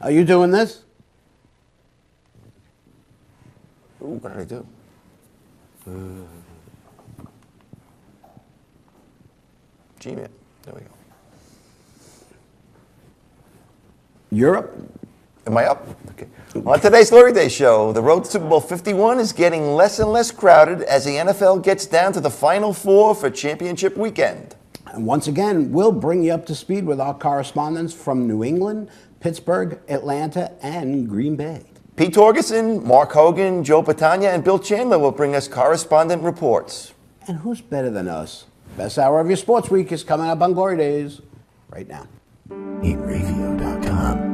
Are you doing this? Ooh, what did I do? Gmail. There we go. Europe? Am I up? Okay. On today's Glory Day show, the road to Super Bowl 51 is getting less and less crowded as the NFL gets down to the Final Four for championship weekend. And once again, we'll bring you up to speed with our correspondents from New England, Pittsburgh, Atlanta, and Green Bay. Pete Torgerson, Mark Hogan, Joe Patania, and Bill Chandler will bring us correspondent reports. And who's better than us? Best hour of your sports week is coming up on Glory Days right now. Inravio.com.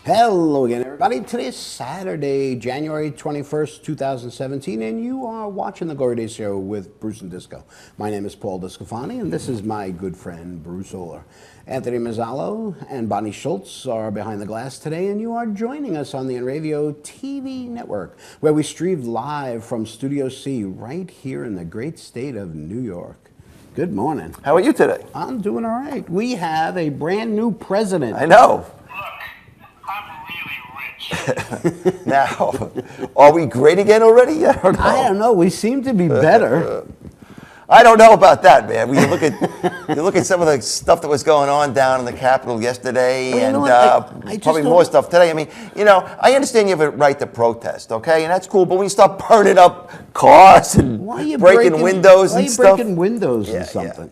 Hello again, everybody. Today is Saturday, January 21st, 2017, and you are watching the Glory Days Show with Bruce and Disco. My name is Paul Discofani, and this is my good friend, Bruce Oler. Anthony Mazzallo and Bonnie Schultz are behind the glass today, and you are joining us on the Inravio TV network, where we stream live from Studio C right here in the great state of New York. Good morning. How are you today? I'm doing all right. We have a brand new president. I know. Now, are we great again already? I don't know. I don't know. We seem to be better. I don't know about that, man. When you look at some of the stuff that was going on down in the Capitol yesterday, well, and probably more stuff today. I mean, I understand you have a right to protest, okay, and that's cool. But when you start burning up cars and breaking windows and stuff, why are you breaking windows and something?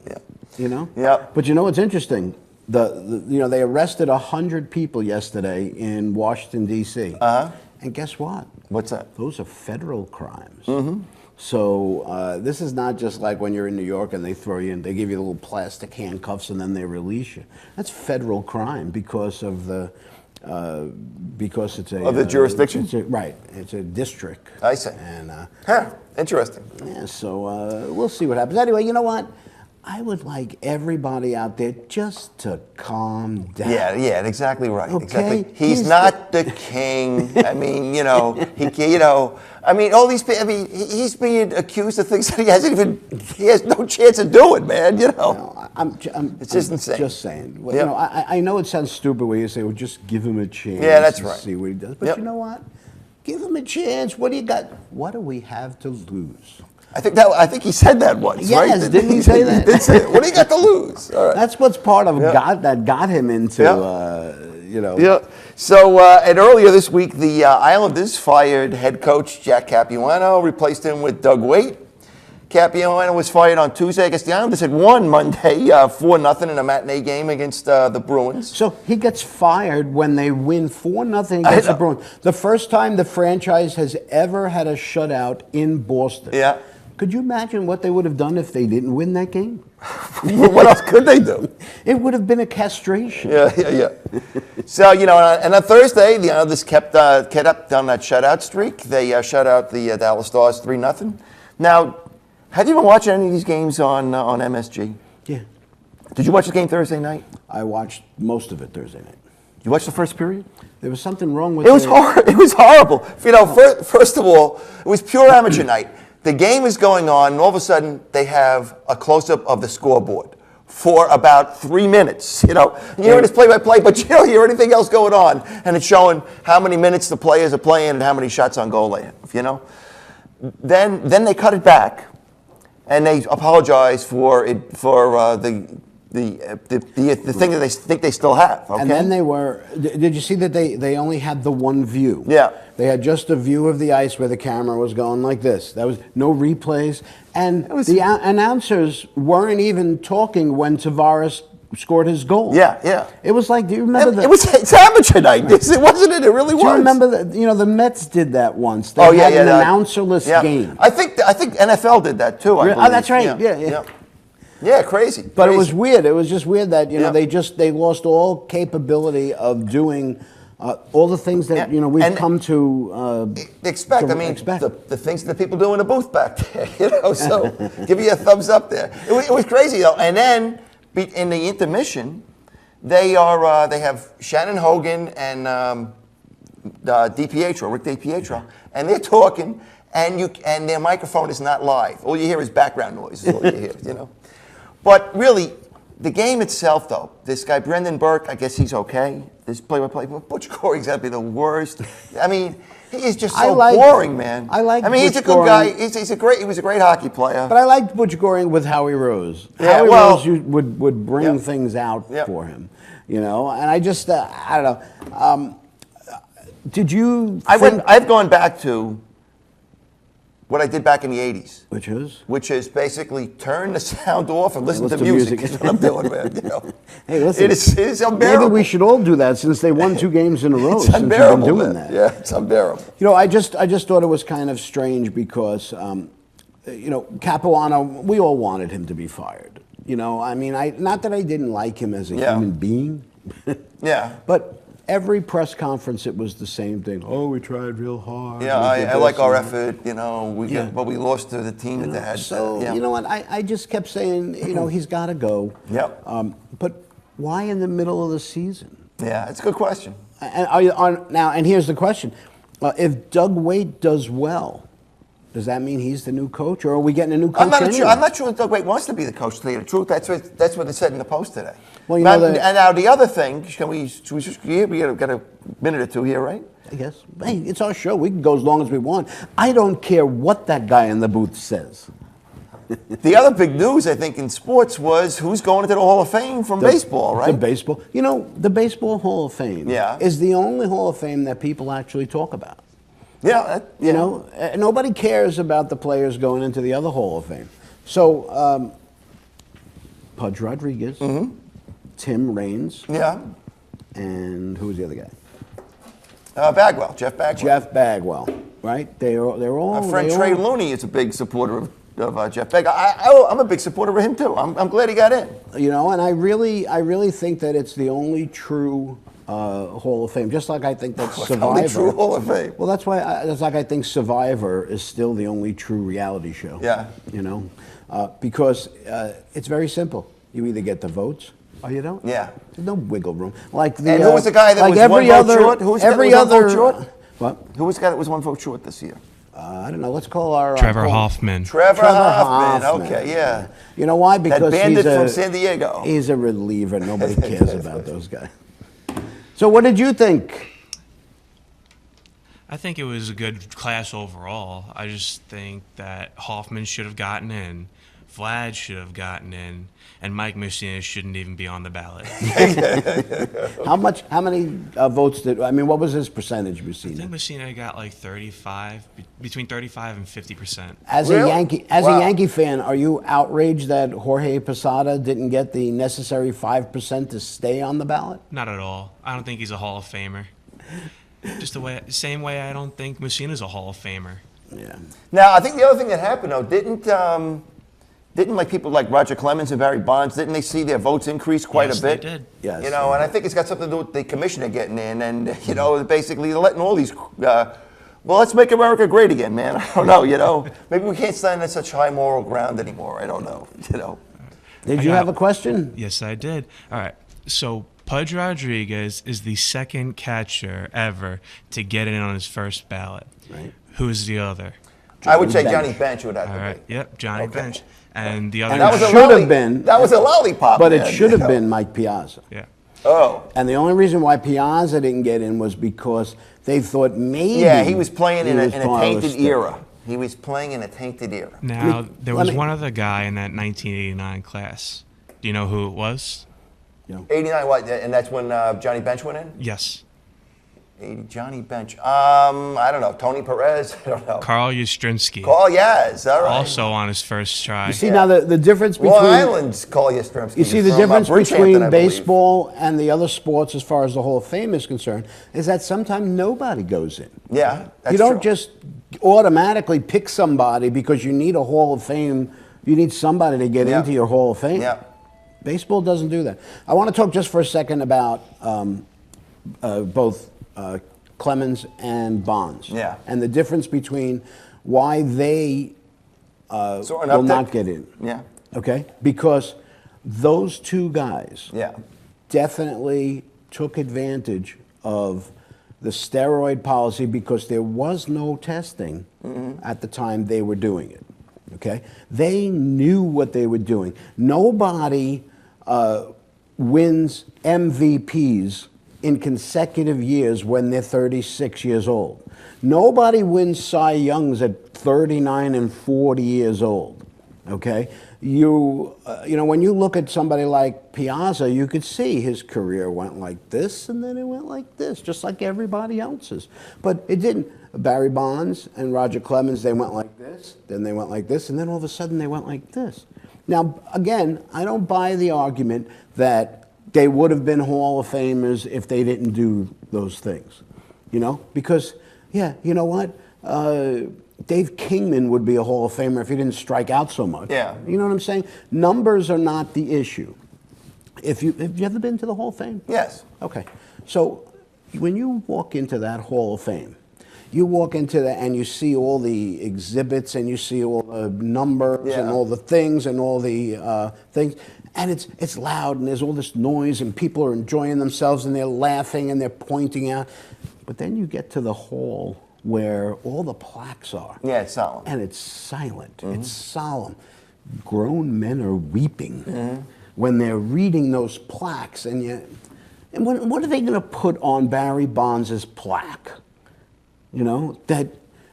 Yeah. Yeah. But you know what's interesting? They arrested 100 people yesterday in Washington, D.C. And guess what? What's that? Those are federal crimes. Mm-hmm. So this is not just like when you're in New York and they throw you in, they give you little plastic handcuffs and then they release you. That's federal crime because of because it's a the jurisdiction. Right, it's a district. I see. And interesting. Yeah, so we'll see what happens. Anyway, you know what? I would like everybody out there just to calm down. Yeah, exactly right. Okay? Exactly. He's not the king. I mean, I mean, all these people. I mean, he's being accused of things that he has no chance of doing, man. No, it's just insane. Just saying. Well, I know it sounds stupid when you say, "Well, just give him a chance." Yeah, that's right. See what he does. But you know what? Give him a chance. What do you got? What do we have to lose? I think he said that once, right? Yes, didn't he say that? He did say it. What do you got to lose? All right. That's what's part of that got him into, Yeah. So, and earlier this week, the Islanders fired head coach Jack Capuano, replaced him with Doug Waite. Capuano was fired on Tuesday. I guess the Islanders had won Monday 4-0 in a matinee game against the Bruins. So he gets fired when they win 4-0 against the Bruins. The first time the franchise has ever had a shutout in Boston. Yeah. Could you imagine what they would have done if they didn't win that game? What else could they do? It would have been a castration. Yeah. So, and on Thursday, the Islanders kept up on that shutout streak. They shut out the Dallas Stars 3-0. Now, have you been watching any of these games on MSG? Yeah. Did you watch the game Thursday night? I watched most of it Thursday night. You watched the first period? There was something wrong with it. It was horrible. First of all, it was pure amateur night. The game is going on, and all of a sudden, they have a close-up of the scoreboard for about 3 minutes. You hear it's play-by-play, but you don't hear anything else going on. And it's showing how many minutes the players are playing and how many shots on goal they have, Then they cut it back, and they apologize for the the thing that they think they still have. Okay? And then they were. Did you see that they only had the one view? Yeah. They had just a view of the ice where the camera was going like this. That was no replays, and the announcers weren't even talking when Tavares scored his goal. Yeah. It was like, do you remember that? It's amateur night. It wasn't it? It really was. Do you remember that? You know, the Mets did that once. They Oh had an yeah. announcerless game. I think NFL did that too. I Oh, believe. that's right. Yeah. Yeah, crazy. But crazy. it was weird. It was just weird that they lost all capability of doing all the things that we've come to expect. to I mean, expect. the things that people do in the booth back there. So give you a thumbs up there. It was crazy though. And then in the intermission, they have Shannon Hogan and DiPietro, Rick DiPietro, and they're talking, and their microphone is not live. All you hear is background noise. Is all you hear. But really, the game itself, though, this guy Brendan Burke, I guess he's okay. This play-by-play, Butch Corey's got to be the worst. I mean, he is just so boring, man. I mean, he's a good guy. He was a great hockey player. But I liked Butch Goring with Howie Rose. Yeah, Howie well, Rose would bring things out for him, And I just I don't know. Did you? I've gone back to what I did back in the '80s, which is basically turn the sound off and listen to music. That's what I'm doing, man. Hey, listen, it is unbearable. Maybe we should all do that since they won 2 games in a row. It's since unbearable, we've been doing man. that. Yeah, it's unbearable. I just thought it was kind of strange because Capuano, we all wanted him to be fired. I mean, not that I didn't like him as a human being. Yeah. But every press conference, it was the same thing. Oh, we tried real hard. Yeah, I like our effort. But we lost to the team that had. So you know what? I just kept saying, he's got to go. Yep. But why in the middle of the season? Yeah, it's a good question. And are you on now? And here's the question: if Doug Waite does well, does that mean he's the new coach, or are we getting a new coach? I'm not sure if Doug Waite wants to be the coach. To tell you the truth, that's what they said in the post today. Well, and now the other thing, we got a minute or two here, right? I guess. Hey, it's our show. We can go as long as we want. I don't care what that guy in the booth says. The other big news, I think, in sports was who's going into the Hall of Fame from baseball, right? The baseball. The Baseball Hall of Fame is the only Hall of Fame that people actually talk about. Yeah. Nobody cares about the players going into the other Hall of Fame. So, Pudge Rodriguez, Tim Raines, and who was the other guy? Bagwell, Jeff Bagwell. Jeff Bagwell, right? They're all. Our friend Trey Looney is a big supporter of Jeff Bagwell. I'm a big supporter of him too. I'm glad he got in. And I really think that it's the only true Hall of Fame. Just like I think that Survivor. Only true Hall of Fame. Well, that's why. That's like I think Survivor is still the only true reality show. Yeah. Because it's very simple. You either get the votes or you don't. Yeah. There's no wiggle room. And who was the guy that was one vote short? Who was the guy that was one vote short? What? Who was the guy that was one vote short this year? I don't know. Let's call our Trevor Hoffman. Trevor Hoffman. Okay, yeah. You know why? Because that bandit from San Diego. He's a reliever. Nobody cares about those guys. So, what did you think? I think it was a good class overall. I just think that Hoffman should have gotten in, Vlad should have gotten in, and Mike Messina shouldn't even be on the ballot. How many votes what was his percentage, Messina? I think Messina got like 35, between 35 and 50%. As a Yankee fan, are you outraged that Jorge Posada didn't get the necessary 5% to stay on the ballot? Not at all. I don't think he's a Hall of Famer. Just the same way I don't think Messina's a Hall of Famer. Yeah. Now, I think the other thing that happened, though, didn't like people like Roger Clemens and Barry Bonds, didn't they see their votes increase quite a bit? They did. Yes. And I think it's got something to do with the commissioner getting in, and basically they're letting all these. Well, let's make America great again, man. I don't know. Maybe we can't stand on such high moral ground anymore. I don't know. Did you have a question? Yes, I did. All right. So Pudge Rodriguez is the second catcher ever to get in on his first ballot. Right. Who is the other? I would say Johnny Bench would have to All be. right. Yep, Johnny Bench. And the other And guy. That was a lollipop. But it should have been Mike Piazza. Yeah. Oh. And the only reason why Piazza didn't get in was because they thought maybe. Yeah, he was playing in a tainted tainted era. He was playing in a tainted era. Now, there was one other guy in that 1989 class. Do you know who it was? 89, what? And that's when Johnny Bench went in? Yes. 80, Johnny Bench. I don't know. Tony Perez? I don't know. Carl Yastrzemski. Carl, yes. All right. Also on his first try. You see now the difference between Long Island's Carl Yastrzemski. you see is the from, difference Bridgehampton, between I believe. baseball and the other sports as far as the Hall of Fame is concerned is that sometimes nobody goes in. Yeah, that's you don't true. just automatically pick somebody because you need a Hall of Fame. You need somebody to get Yeah. into your Hall of Fame. Yeah. Baseball doesn't do that. I want to talk just for a second about both Clemens and Bonds. Yeah. And the difference between why they So an will uptick. not get in. Yeah. Okay? Because those two guys Yeah. definitely took advantage of the steroid policy because there was no testing at the time they were doing it. Okay? They knew what they were doing. Nobody wins MVPs in consecutive years when they're 36 years old. Nobody wins Cy Youngs at 39 and 40 years old. Okay? You know, when you look at somebody like Piazza, you could see his career went like this and then it went like this, just like everybody else's. But it didn't. Barry Bonds and Roger Clemens, they went like this, then they went like this, and then all of a sudden they went like this. Now, again, I don't buy the argument that they would have been Hall of Famers if they didn't do those things, you know? Because, yeah, you know what? Dave Kingman would be a Hall of Famer if he didn't strike out so much. Yeah. You know what I'm saying? Numbers are not the issue. Have you ever been to the Hall of Fame? Yes. Okay. So when you walk into that Hall of Fame, you walk into that and you see all the exhibits and you see all the numbers and Yeah. all the things and all the things. And it's loud and there's all this noise and people are enjoying themselves and they're laughing and they're pointing out. But then you get to the hall where all the plaques are. Yeah, it's solemn. And it's silent. It's solemn. Grown men are weeping when they're reading those plaques. And what are they going to put on Barry Bonds' plaque? You know, that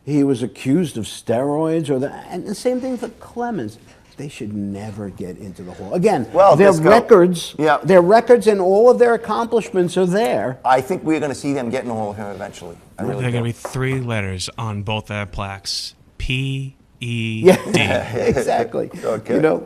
he was accused of steroids and the same thing for Clemens. They should never get into the hall. Again, Well, their Disco- records, Yeah. their records and all of their accomplishments are there. I think we're going to see them get in the Hall of Fame eventually. I really There are do. going to be 3 letters on both their plaques. P-E-D. Yeah, exactly. Okay. You know,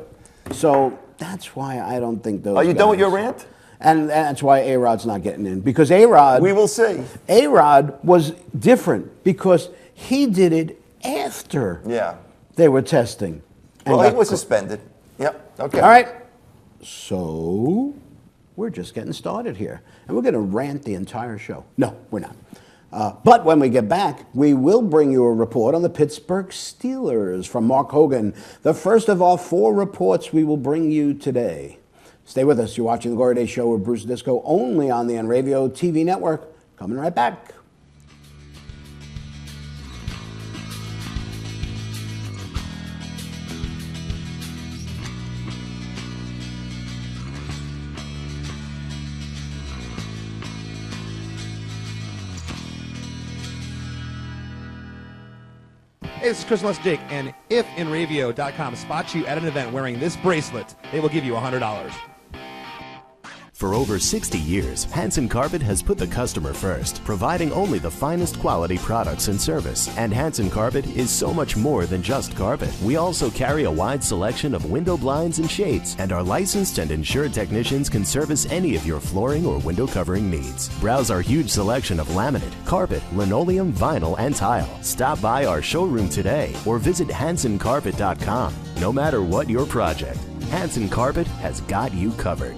so that's why I don't think those Are you done with your guys- rant? And that's why A-Rod's not getting in. Because A-Rod... We will see. A-Rod was different because he did it after Yeah. they were testing. and Well, he got was caught. suspended. Yep. Okay. All right. So we're just getting started here. And we're going to rant the entire show. No, we're not. But when we get back, we will bring you a report on the Pittsburgh Steelers from Mark Hogan. The first of our 4 reports we will bring you today. Stay with us. You're watching The Glory Day Show with Bruce Disco only on the Inravio TV network. Coming right back. Hey, this is Chris Les Jake, and if Inravio.com spots you at an event wearing this bracelet, they will give you $100. For over 60 years, Hanson Carpet has put the customer first, providing only the finest quality products and service. And Hanson Carpet is so much more than just carpet. We also carry a wide selection of window blinds and shades, and our licensed and insured technicians can service any of your flooring or window covering needs. Browse our huge selection of laminate, carpet, linoleum, vinyl, and tile. Stop by our showroom today or visit HansonCarpet.com. No matter what your project, Hanson Carpet has got you covered.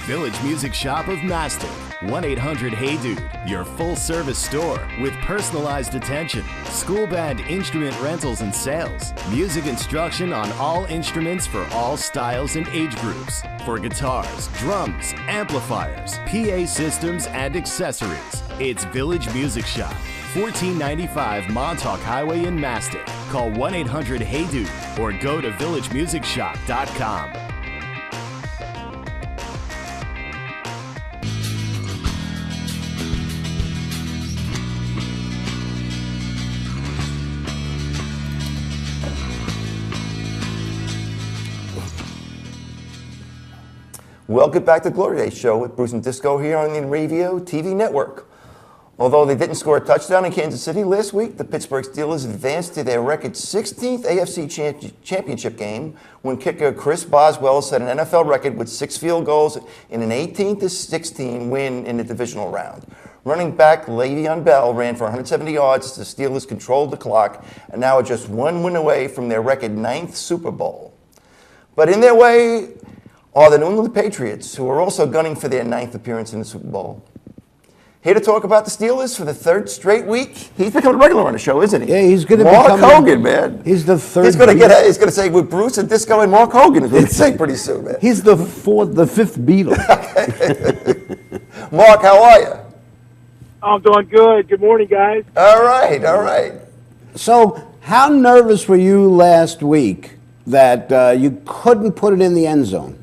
Village Music Shop of Mastic. 1-800-HEY-DUDE, your full-service store with personalized attention, school band instrument rentals and sales, music instruction on all instruments for all styles and age groups, for guitars, drums, amplifiers, PA systems, and accessories. It's Village Music Shop, 1495 Montauk Highway in Mastic. Call 1-800-HEY-DUDE or go to villagemusicshop.com. Welcome back to Glory Days Show with Bruce and Disco here on the Inravio TV network. Although they didn't score a touchdown in Kansas City last week, the Pittsburgh Steelers advanced to their record 16th AFC championship game when kicker Chris Boswell set an NFL record with 6 field goals in an 18-16 win in the divisional round. Running back Le'Veon Bell ran for 170 yards as the Steelers controlled the clock and now are just 1 win away from their record 9th Super Bowl. But in their way are the New England Patriots, who are also gunning for their 9th appearance in the Super Bowl. Here to talk about the Steelers for the 3rd straight week. He's become a regular on the show, isn't he? Yeah, he's going to Mark Hogan, man. He's the 3rd. He's going to say with Bruce and Disco and Mark Hogan. He's going to say pretty soon, man. He's the 5th Beatle. Mark, how are you? I'm doing good. Good morning, guys. All right. So, how nervous were you last week that you couldn't put it in the end zone?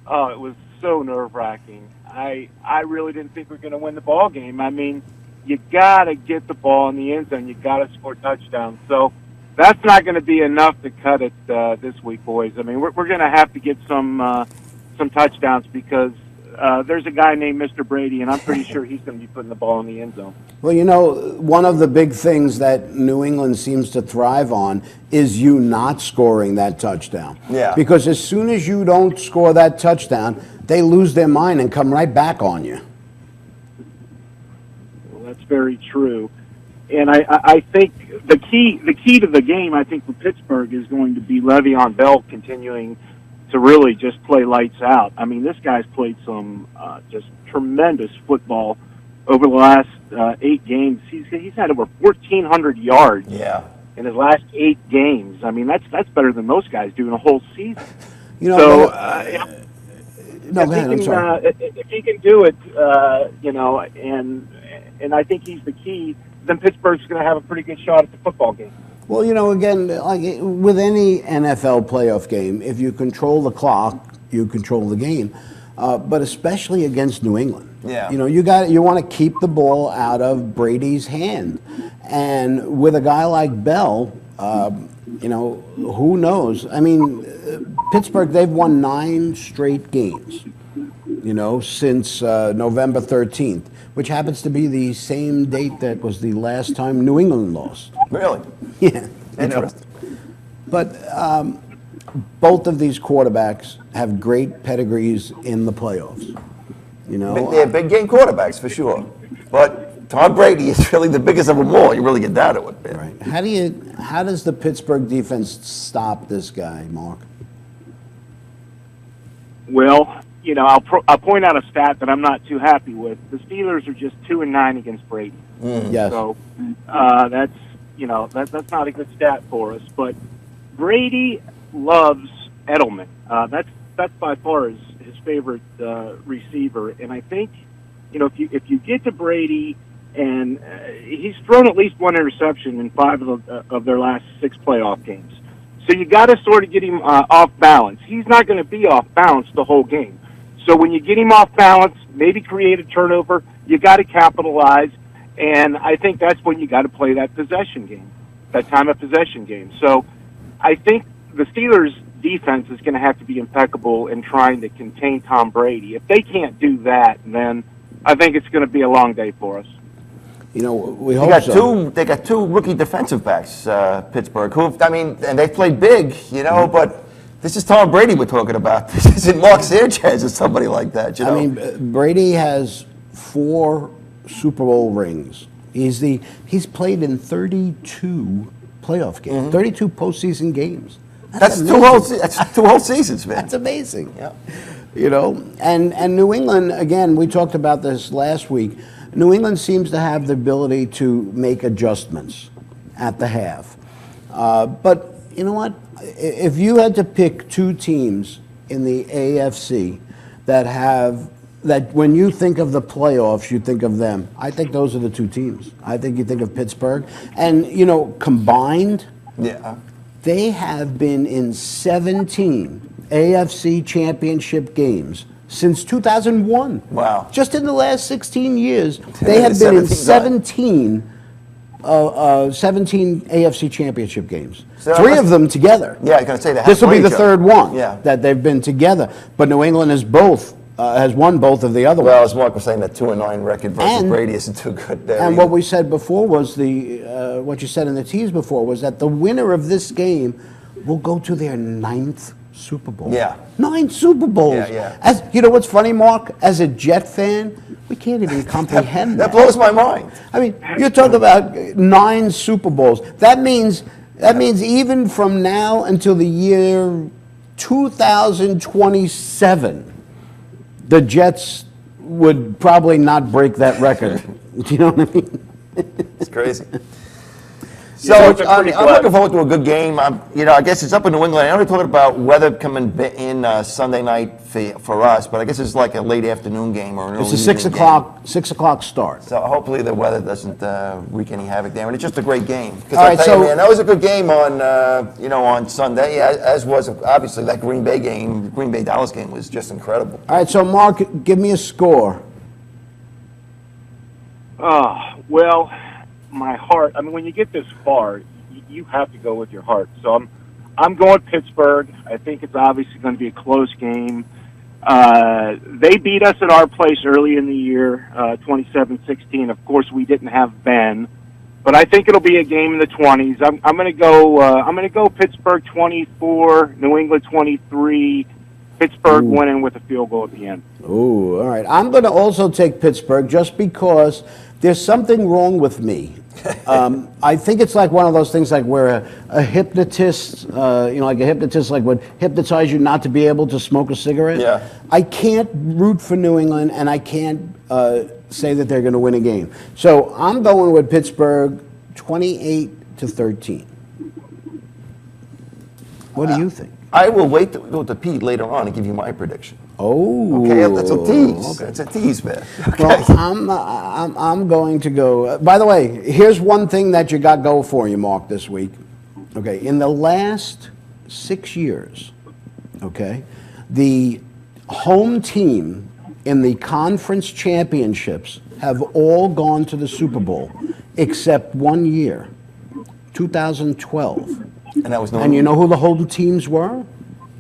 Oh, it was so nerve-wracking. I really didn't think we were going to win the ball game. I mean, you got to get the ball in the end zone. You got to score touchdowns. So that's not going to be enough to cut it this week, boys. I mean, we're going to have to get some touchdowns because there's a guy named Mr. Brady, and I'm pretty sure he's going to be putting the ball in the end zone. Well, you know, one of the big things that New England seems to thrive on is you not scoring that touchdown. Yeah. Because as soon as you don't score that touchdown, they lose their mind and come right back on you. Well, that's very true. And I think the key to the game, I think, for Pittsburgh is going to be Le'Veon Bell continuing to really just play lights out. I mean, this guy's played some just tremendous football over the last 8 games. He's had over 1,400 yards in his last 8 games. I mean, that's better than most guys do in a whole season. You know, so, no, go ahead, I'm sorry. If he can do it, you know, and I think he's the key, then Pittsburgh's going to have a pretty good shot at the football game. Well, you know, again, like with any NFL playoff game, if you control the clock, you control the game. But especially against New England, you know, you want to keep the ball out of Brady's hand, and with a guy like Bell, you know, who knows? I mean, Pittsburgh, they've won 9 straight games, you know, since November 13th, which happens to be the same date that was the last time New England lost. Really? Yeah. Interesting. But both of these quarterbacks have great pedigrees in the playoffs. You know, They're big game quarterbacks for sure. But Tom Brady is really the biggest of them all. You really get down to it, man. right. How does the Pittsburgh defense stop this guy, Mark? Well, you know, I'll point out a stat that I'm not too happy with. The Steelers are just 2-9 against Brady. Yes. So that's, you know, that's not a good stat for us. But Brady loves Edelman. That's by far his favorite receiver. And I think, you know, if you get to Brady, and he's thrown at least 1 interception in 5 of their last 6 playoff games. So you got to sort of get him off balance. He's not going to be off balance the whole game. So when you get him off balance, maybe create a turnover, you got to capitalize. And I think that's when you got to play that possession game, that time of possession game. So I think the Steelers' defense is going to have to be impeccable in trying to contain Tom Brady. If they can't do that, then I think it's going to be a long day for us. You know, we hope so. They got 2 rookie defensive backs, Pittsburgh. Who, I mean, and they played big, you know. But this is Tom Brady we're talking about. This isn't Mark Sanchez or somebody like that. You know? I mean, Brady has 4 Super Bowl rings. He's played in 32 playoff games, 32 postseason games. That's 2 whole seasons, man. That's amazing. Yeah. You know, and New England, again, we talked about this last week. New England seems to have the ability to make adjustments at the half. But you know what? If you had to pick two teams in the AFC that when you think of the playoffs, you think of them, I think those are the two teams. I think you think of Pittsburgh. And, you know, combined, Yeah. they have been in 17 AFC championship games since 2001. Wow. Just in the last 16 years, they have been in 17 AFC championship games. So Three of them together. Yeah, I was going to say that. This will be the third one Yeah. that they've been together. But New England has won both of the other Well, ones. as Mark was saying, that 2-9 record versus And- Brady isn't too good there. And either. what we said before was what you said in the tease before was that the winner of this game will go to their 9th Super Bowl. Yeah. 9 Super Bowls. Yeah, yeah. As you know, what's funny, Mark? As a Jet fan, we can't even comprehend that blows my mind. I mean, you're talking about 9 Super Bowls. That means even from now until the year 2027, the Jets would probably not break that record. Do you know what I mean? It's crazy. Yeah, So it's a I'm pretty looking forward to a good game. I guess it's up in New England. I know we're talking about weather coming in Sunday night for us, but I guess it's like a late afternoon game or an It's early a 6 evening o'clock 6 o'clock start. game. So hopefully the weather doesn't wreak any havoc there, and it's just a great game. Because All I right, tell you, so- man, that was a good game on Sunday. As was obviously that Green Bay game. Green Bay Dallas game was just incredible. All right, so Mark, give me a score. Well, my heart. I mean, when you get this far, you have to go with your heart. So I'm going Pittsburgh. I think it's obviously going to be a close game. They beat us at our place early in the year, 27-16. Of course, we didn't have Ben, but I think it'll be a game in the 20s. I'm going to go. I'm going to go Pittsburgh 24, New England 23. Pittsburgh winning with a field goal at the end. Ooh, all right. I'm going to also take Pittsburgh just because there's something wrong with me. I think it's like one of those things like where a hypnotist, like a hypnotist like would hypnotize you not to be able to smoke a cigarette. Yeah. I can't root for New England, and I can't say that they're going to win a game. So I'm going with Pittsburgh 28-13. What do you think? I will wait to go to Pete later on and give you my prediction. Oh, Okay, that's a tease. okay. It's a tease, man. Okay. Well, I'm going to go. By the way, here's one thing that you got go for you, Mark, this week. Okay, in the last 6 years, okay, the home team in the conference championships have all gone to the Super Bowl except 1 year, 2012. And that was no. And you know who the home teams were?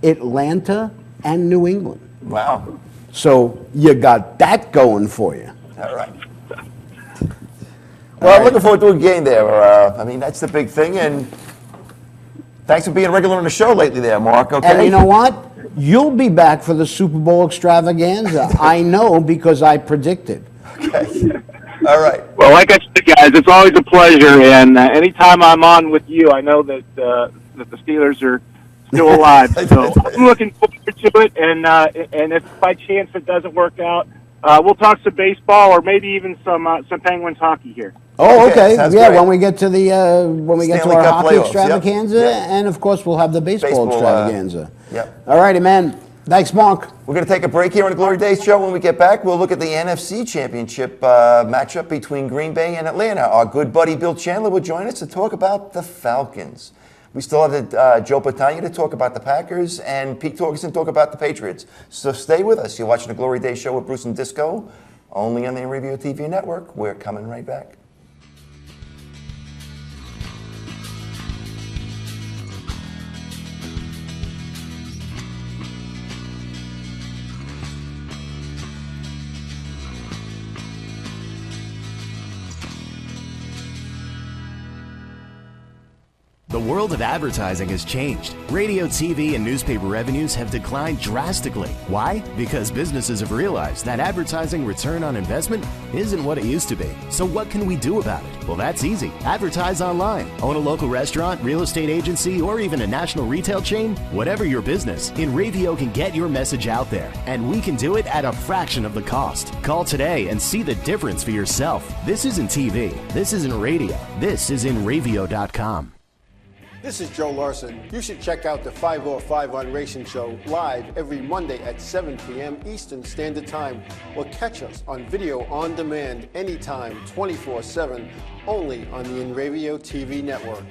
Atlanta and New England. Wow. So you got that going for you. All right. Well, I'm looking forward to a game there. I mean, that's the big thing. And thanks for being a regular on the show lately there, Mark. Okay. And you know what? You'll be back for the Super Bowl extravaganza. I know because I predicted. Okay. All right. Well, like I said, guys, it's always a pleasure, and anytime I'm on with you, I know that that the Steelers are still alive. So I'm looking forward to it, and if by chance it doesn't work out, we'll talk some baseball or maybe even some Penguins hockey here. Oh, Okay, okay. sounds Yeah, great. when we get to the Stanley our Cup hockey playoffs, extravaganza, yep. and of course we'll have the baseball extravaganza. Yep. All righty, man. Thanks, Mark. We're going to take a break here on the Glory Days show. When we get back, we'll look at the NFC Championship matchup between Green Bay and Atlanta. Our good buddy Bill Chandler will join us to talk about the Falcons. We still have Joe Patania to talk about the Packers and Pete Torgerson talk about the Patriots. So stay with us. You're watching the Glory Days show with Bruce and Disco, only on the Inravio TV network. We're coming right back. The world of advertising has changed. Radio, TV, and newspaper revenues have declined drastically. Why? Because businesses have realized that advertising return on investment isn't what it used to be. So what can we do about it? Well, that's easy. Advertise online. Own a local restaurant, real estate agency, or even a national retail chain? Whatever your business, Inravio can get your message out there, and we can do it at a fraction of the cost. Call today and see the difference for yourself. This isn't TV. This isn't radio. This is Inravio.com. This is Joe Larson. You should check out the 505 on Racing Show live every Monday at 7 p.m. Eastern Standard Time, or catch us on video on demand anytime, 24/7, only on the Inravio TV network.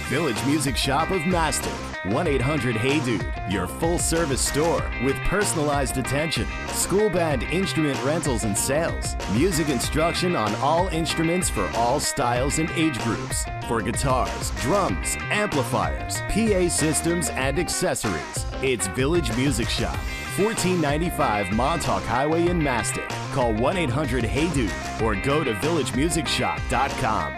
Village Music Shop of Mastic. 1-800-HEY-DUDE. Your full-service store with personalized attention. School band instrument rentals and sales. Music instruction on all instruments for all styles and age groups. For guitars, drums, amplifiers, PA systems, and accessories. It's Village Music Shop. 1495 Montauk Highway in Mastic. Call 1-800-HEY-DUDE or go to villagemusicshop.com.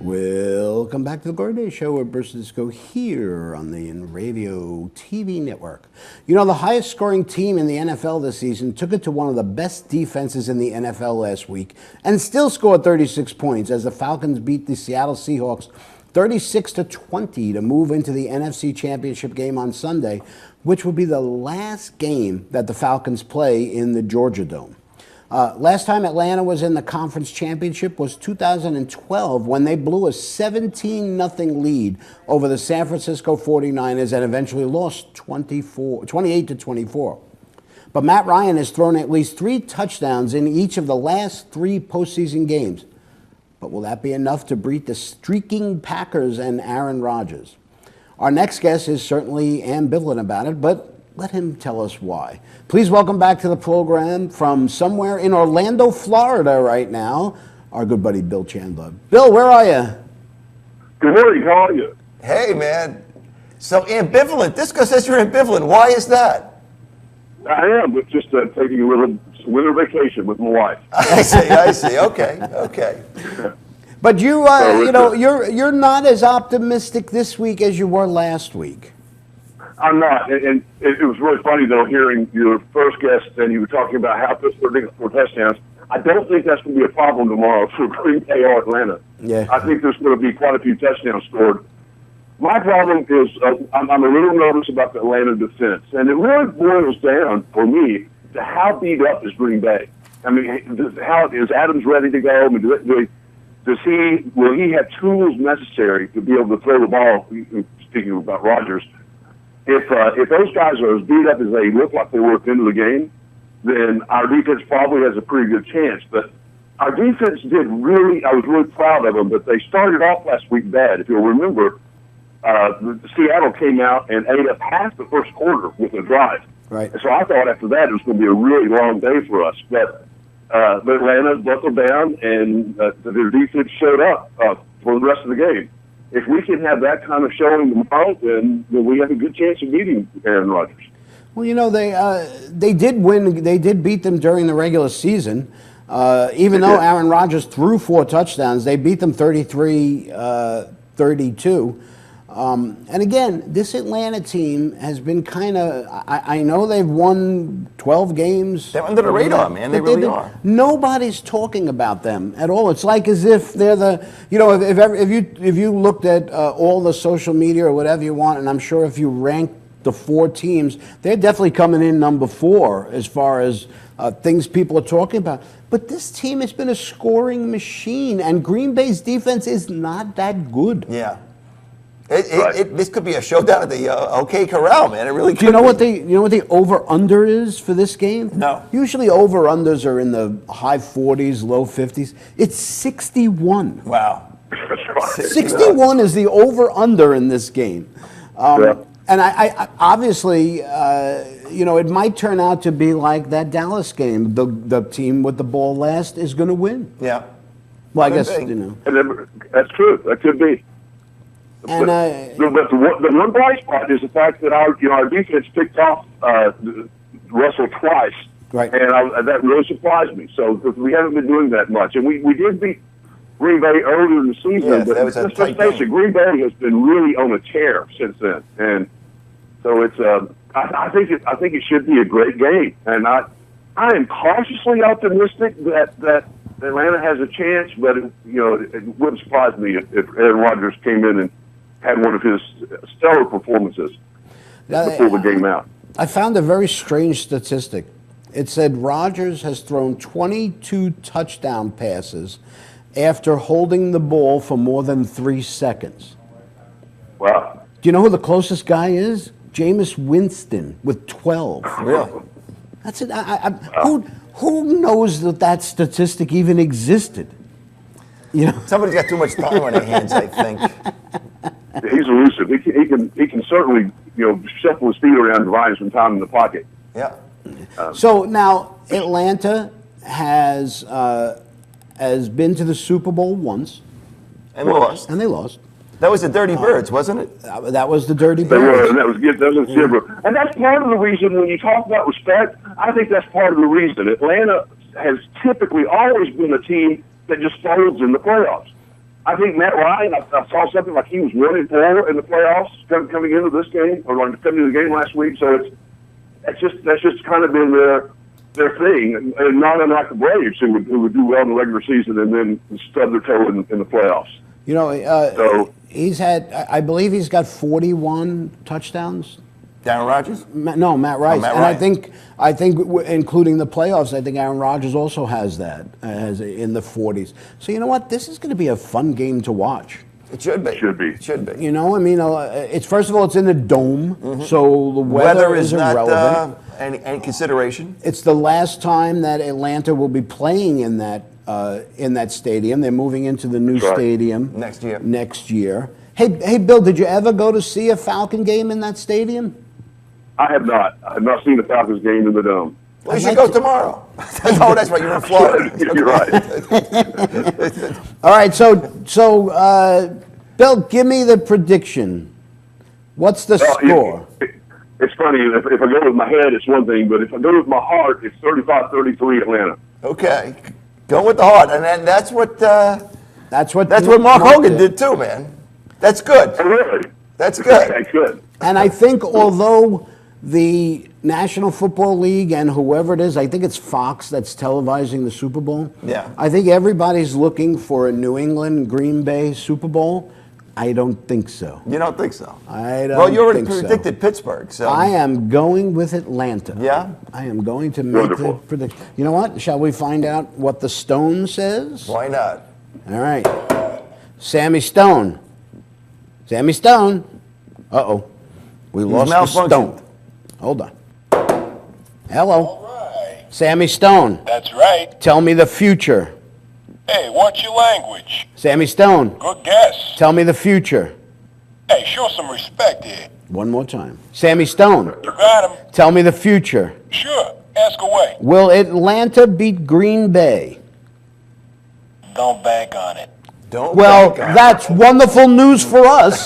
Welcome back to the Glory Days Show with Bruce Disco here on the Inravio TV network. You know, the highest scoring team in the NFL this season took it to one of the best defenses in the NFL last week and still scored 36 points as the Falcons beat the Seattle Seahawks 36-20 to move into the NFC Championship game on Sunday, which will be the last game that the Falcons play in the Georgia Dome. Last time Atlanta was in the conference championship was 2012 when they blew a 17-0 lead over the San Francisco 49ers and eventually lost 28-24. But Matt Ryan has thrown at least 3 touchdowns in each of the last 3 postseason games. But will that be enough to beat the streaking Packers and Aaron Rodgers? Our next guest is certainly ambivalent about it, but let him tell us why. Please welcome back to the program from somewhere in Orlando, Florida right now, our good buddy Bill Chandler. Bill, where are you? Good morning. How are you? Hey, man. So ambivalent. Disco says you're ambivalent. Why is that? I am, but just taking a little winter vacation with my wife. I see. Okay. But you, you're not as optimistic this week as you were last week. I'm not, and it was really funny though hearing your first guest and you were talking about how Pittsburgh didn't score touchdowns. I don't think that's going to be a problem tomorrow for Green Bay or Atlanta. Yeah, I think there's going to be quite a few touchdowns scored. My problem is I'm a little nervous about the Atlanta defense, and it really boils down for me to how beat up is Green Bay. I mean, how is Adams ready to go? I mean, will he have tools necessary to be able to throw the ball? Speaking about Rodgers. If those guys are as beat up as they look like they were at the end of the game, then our defense probably has a pretty good chance. But our defense I was really proud of them, but they started off last week bad. If you'll remember, Seattle came out and ate up half the first quarter with a drive. Right. So I thought after that it was going to be a really long day for us. But Atlanta buckled down, and their defense showed up for the rest of the game. If we can have that kind of showing tomorrow, then we have a good chance of beating Aaron Rodgers. Well, you know, they did win. They did beat them during the regular season. Even though Aaron Rodgers threw 4 touchdowns, they beat them 33-32. And again, this Atlanta team has been kind of, I know they've won 12 games. They're under the radar, man. They really are. Nobody's talking about them at all. It's like as if they're the, if you looked at all the social media or whatever you want, and I'm sure if you rank the 4 teams, they're definitely coming in number 4 as far as things people are talking about. But this team has been a scoring machine, and Green Bay's defense is not that good. Yeah. This could be a showdown at the OK Corral, man. It really could. Do you know what the over/under is for this game? No. Usually over/unders are in the high 40s, low 50s. It's 61. Wow. 61 is the over/under in this game. And I obviously, it might turn out to be like that Dallas game. The team with the ball last is going to win. Yeah. Well, I guess, Could be. you know. And then, that's true. That could be. And But the one bright spot is the fact that our defense picked off Russell twice, Right. And that really surprised me. So we haven't been doing that much, and we did beat Green Bay earlier in the season. Yes, but that was a let's tight face it, game. Green Bay has been really on a tear since then, and so it's I think it should be a great game, and I am cautiously optimistic that Atlanta has a chance, but it wouldn't surprise me if Aaron Rodgers came in and had one of his stellar performances before the game out. I found a very strange statistic. It said Rodgers has thrown 22 touchdown passes after holding the ball for more than 3 seconds. Wow. Do you know who the closest guy is? Jameis Winston with 12. Really? That's it. Who knows that statistic even existed? You know. Somebody's got too much time on their hands, I think. He's elusive. He can certainly shuffle his feet around and find some time in the pocket. Yeah. So now Atlanta has been to the Super Bowl once, And lost. and they lost. That was the Dirty Birds, wasn't it? That was the Dirty They were, Birds. and that was good. That was a silver. And that's part of the reason when you talk about respect, I think that's part of the reason. Atlanta has typically always been a team that just folds in the playoffs. I think Matt Ryan, I saw something like he was 1-4 in the playoffs coming into this game, or coming into the game last week. So that's just kind of been their thing, and not unlike the Braves, who would do well in the regular season and then stub their toe in the playoffs. You know, So he's had, I believe he's got 41 touchdowns. Darren Rodgers? No, Matt Rice. Matt And Ryan. I think including the playoffs, I think Aaron Rodgers also has that in the 40s. So you know what? This is going to be a fun game to watch. It should be. Should be. It should be. You know, I mean, it's first of all, it's in a dome, so the weather is not irrelevant. any consideration. It's the last time that Atlanta will be playing in that stadium. They're moving into the new right. stadium Next year. Hey, Bill, did you ever go to see a Falcon game in that stadium? I have not. I have not seen the Falcons game in the Dome. Well, you should go tomorrow. Oh, that's right. You're in Florida. You're right. All right, so Bill, give me the prediction. What's the score? It's funny. If I go with my head, it's one thing, but if I go with my heart, it's 35-33 Atlanta. Okay. Go with the heart. And then that's what Mark Hogan did too, man. That's good. Oh, really? That's good. That's good. And I think although the National Football League and whoever it is, I think it's Fox that's televising the Super Bowl. Yeah. I think everybody's looking for a New England, Green Bay Super Bowl. I don't think so. You don't think so? I don't Well, you already think so. predicted Pittsburgh, so. I am going with Atlanta. Yeah? I am going to make the Wonderful. prediction. You know what? Shall we find out what the Stone says? Why not? All right. Sammy Stone. Sammy Stone. Uh-oh. We lost the malfunctioned. Stone. Hold on. Hello. All right. Sammy Stone. That's right. Tell me the future. Hey, watch your language. Sammy Stone. Good guess. Tell me the future. Hey, show some respect here. One more time. Sammy Stone. You got him. Tell me the future. Sure. Ask away. Will Atlanta beat Green Bay? Don't bank on it. Don't Well, bank on it. that's wonderful news for us.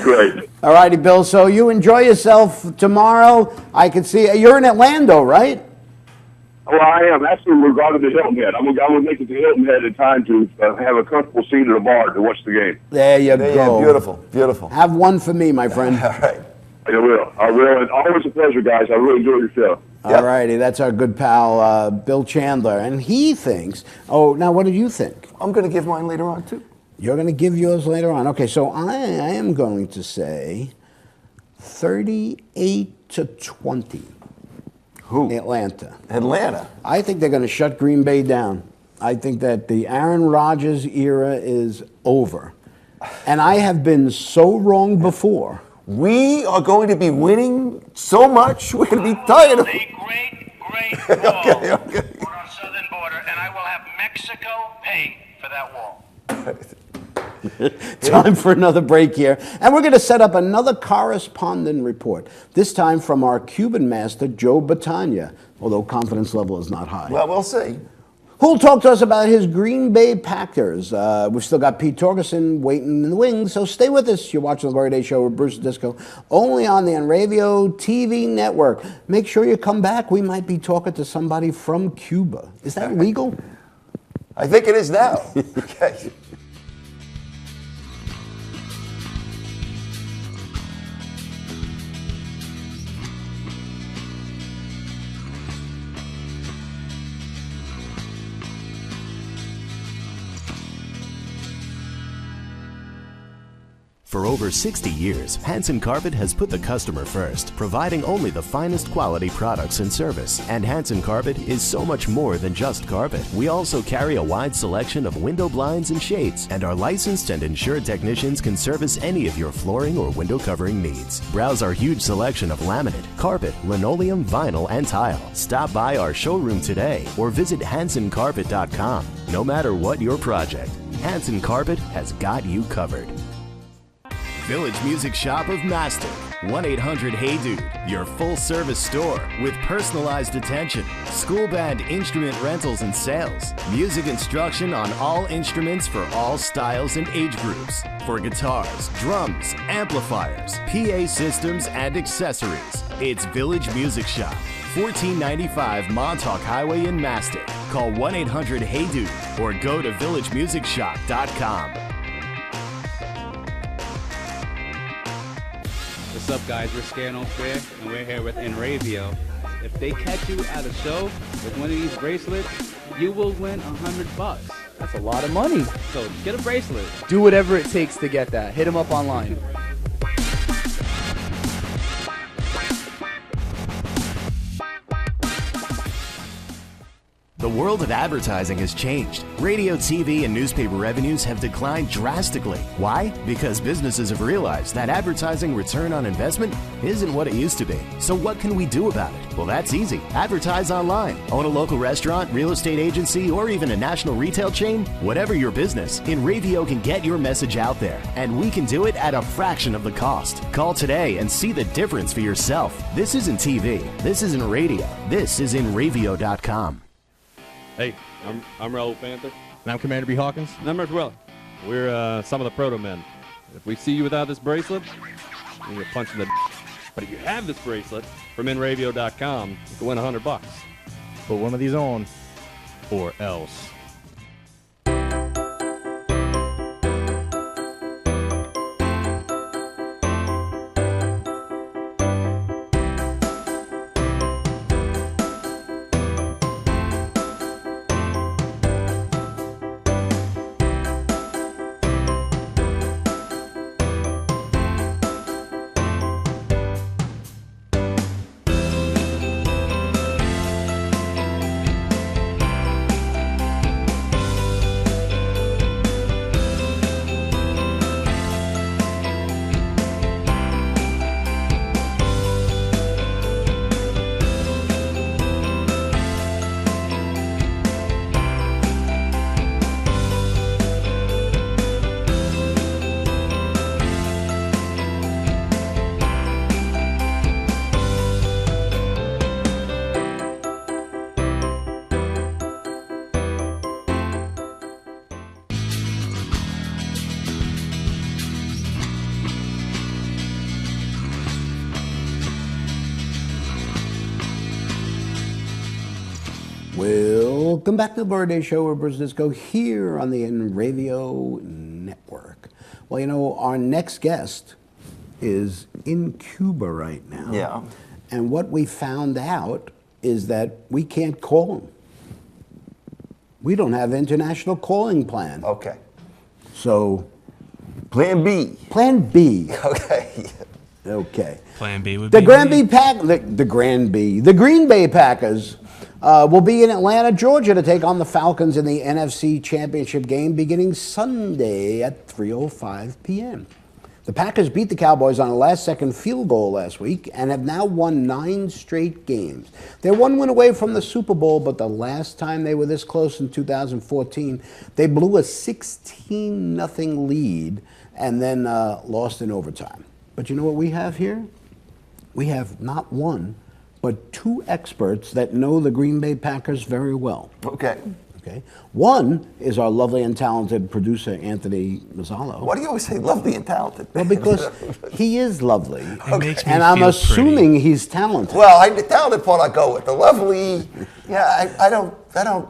Great. All righty, Bill. So you enjoy yourself tomorrow. I can see you're in Orlando, right? Well, I am. Actually, we're going to Hilton Head. I'm going to make it to Hilton Head in time to have a comfortable seat at a bar to watch the game. There you Yeah, go. beautiful, beautiful. Have one for me, my friend. All right. I will. And always a pleasure, guys. I really enjoy your show. All righty, that's our good pal Bill Chandler, and he thinks. Oh, now what do you think? I'm going to give mine later on, too. You're going to give yours later on. Okay, so I am going to say 38-20. Who? Atlanta. Atlanta. I think they're going to shut Green Bay down. I think that the Aaron Rodgers era is over. And I have been so wrong before. We are going to be winning so much, we're going to be tired of it. A great wall Okay. on our southern border, and I will have Mexico pay for that wall. Time for another break here. And we're going to set up another correspondent report, this time from our Cuban master, Joe Batania, although confidence level is not high. Well, we'll see. Who'll talk to us about his Green Bay Packers. We've still got Pete Torgerson waiting in the wings, so stay with us. You're watching The Glory Day Show with Bruce Disco, only on the Inravio TV network. Make sure you come back. We might be talking to somebody from Cuba. Is that legal? I think it is now. Okay. For over 60 years, Hanson Carpet has put the customer first, providing only the finest quality products and service. And Hanson Carpet is so much more than just carpet. We also carry a wide selection of window blinds and shades, and our licensed and insured technicians can service any of your flooring or window covering needs. Browse our huge selection of laminate, carpet, linoleum, vinyl, and tile. Stop by our showroom today or visit HansonCarpet.com. No matter what your project, Hanson Carpet has got you covered. Village Music Shop of Mastic. 1-800-HEY-DUDE, your full-service store with personalized attention, school band instrument rentals and sales, music instruction on all instruments for all styles and age groups, for guitars, drums, amplifiers, PA systems, and accessories. It's Village Music Shop, 1495 Montauk Highway in Mastic. Call 1-800-HEY-DUDE or go to villagemusicshop.com. What's up, guys? We're Scare No Fair, and we're here with Inravio. If they catch you at a show with one of these bracelets, you will win $100. That's a lot of money. So get a bracelet. Do whatever it takes to get that. Hit them up online. The world of advertising has changed. Radio, TV, and newspaper revenues have declined drastically. Why? Because businesses have realized that advertising return on investment isn't what it used to be. So what can we do about it? Well, that's easy. Advertise online. Own a local restaurant, real estate agency, or even a national retail chain? Whatever your business, Inravio can get your message out there, and we can do it at a fraction of the cost. Call today and see the difference for yourself. This isn't TV. This isn't radio. This is Inravio.com. Hey, I'm Raul Panther. And I'm Commander B. Hawkins. And I'm Rich Weller. We're some of the proto men. If we see you without this bracelet, you get punched in the But if you have this bracelet from Inravio.com, you can win $100. Put one of these on, or else. Welcome back to the Glory Day Show with Bruce Disco here on the Inravio Network. Well, you know, our next guest is in Cuba right now. Yeah. And what we found out is that we can't call him. We don't have international calling plan. Okay. So. Plan B. Plan B. Okay. Okay. Plan B would The be Grand B Pack, the Grand B, the Green Bay Packers will be in Atlanta, Georgia, to take on the Falcons in the NFC Championship game beginning Sunday at 3:05 p.m. The Packers beat the Cowboys on a last-second field goal last week and have now won 9 straight games. They're 1 win away from the Super Bowl, but the last time they were this close in 2014, they blew a 16-0 lead and then lost in overtime. But you know what we have here? We have not one, but 2 experts that know the Green Bay Packers very well. Okay. Okay. One is our lovely and talented producer, Anthony Mazzalo. Why do you always say lovely and talented? Well, because he is lovely. Makes me and I'm feel assuming pretty. he's talented. Well, the talented part I go with. The lovely, yeah, I don't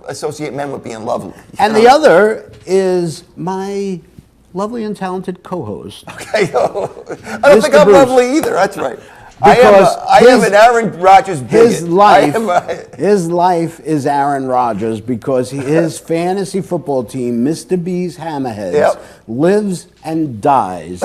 associate men with being lovely. And the other is my lovely and talented co-host. Okay, I don't think Mr. I'm Bruce. lovely either. That's right. Because I am an Aaron Rodgers bigot. His life is Aaron Rodgers because his fantasy football team, Mr. B's Hammerheads, lives and dies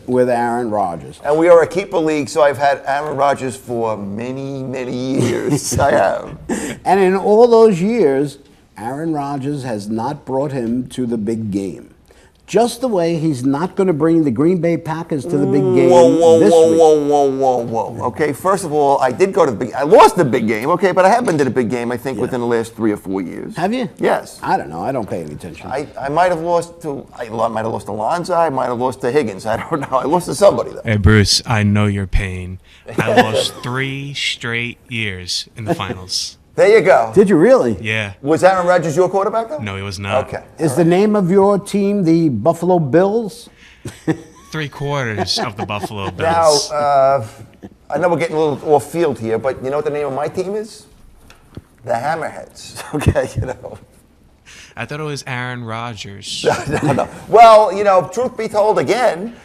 with Aaron Rodgers. And we are a keeper league, so I've had Aaron Rodgers for many, many years. I have. And in all those years, Aaron Rodgers has not brought him to the big game. Just the way he's not going to bring the Green Bay Packers to the big game this week. Whoa. Okay, first of all, I did go to the big. I lost the big game. Okay, but I have been to the big game. I think within the last 3 or 4 years. Have you? Yes. I don't know. I don't pay any attention. I might have lost to. I might have lost to Lonzo. I might have lost to Higgins. I don't know. I lost to somebody though. Hey, Bruce, I know your pain. I lost 3 straight years in the finals. There you go. Did you really? Yeah. Was Aaron Rodgers your quarterback though? No, he was not. Okay. Is the name of your team the Buffalo Bills? 3/4 of the Buffalo Bills. Now, I know we're getting a little off field here, but you know what the name of my team is? The Hammerheads. Okay, you know. I thought it was Aaron Rodgers. No. Well, truth be told, again,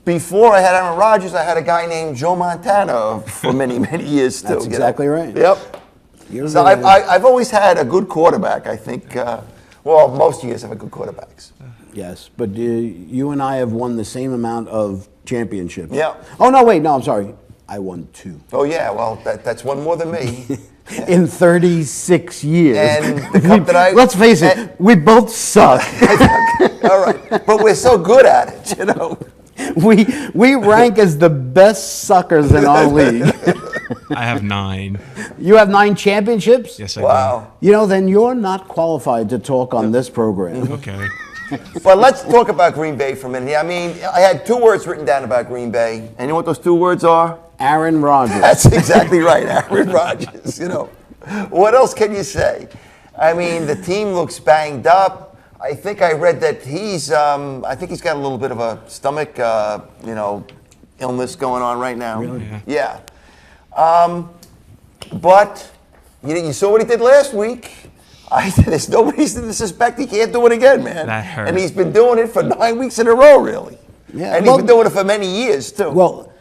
before I had Aaron Rodgers, I had a guy named Joe Montana for many, many years too. That's exactly right. Yep. So I've always had a good quarterback, I think. Most years have a good quarterbacks. Yes, but you and I have won the same amount of championships. Yeah. Oh, no, wait, no, I'm sorry. I won 2. Oh, yeah, well, that's one more than me. In 36 years. And the cup that Let's face it, we both suck. All right, but we're so good at it, you know. We rank as the best suckers in our league. I have 9. You have 9 championships? Yes, I Wow. You know, then you're not qualified to talk on this program. do. Okay. But let's talk about Green Bay for a minute. I mean, I had 2 words written down about Green Bay. And you know what those 2 words are? Aaron Rodgers. That's exactly right, Aaron Rodgers, you know. What else can you say? I mean, the team looks banged up. I think I read that he's got a little bit of a stomach, illness going on right now. Really? Yeah. But you saw what he did last week. There's no reason to suspect he can't do it again, man. That hurt. And he's been doing it for 9 weeks in a row, really. Yeah, And he's been doing it for many years, too. Well,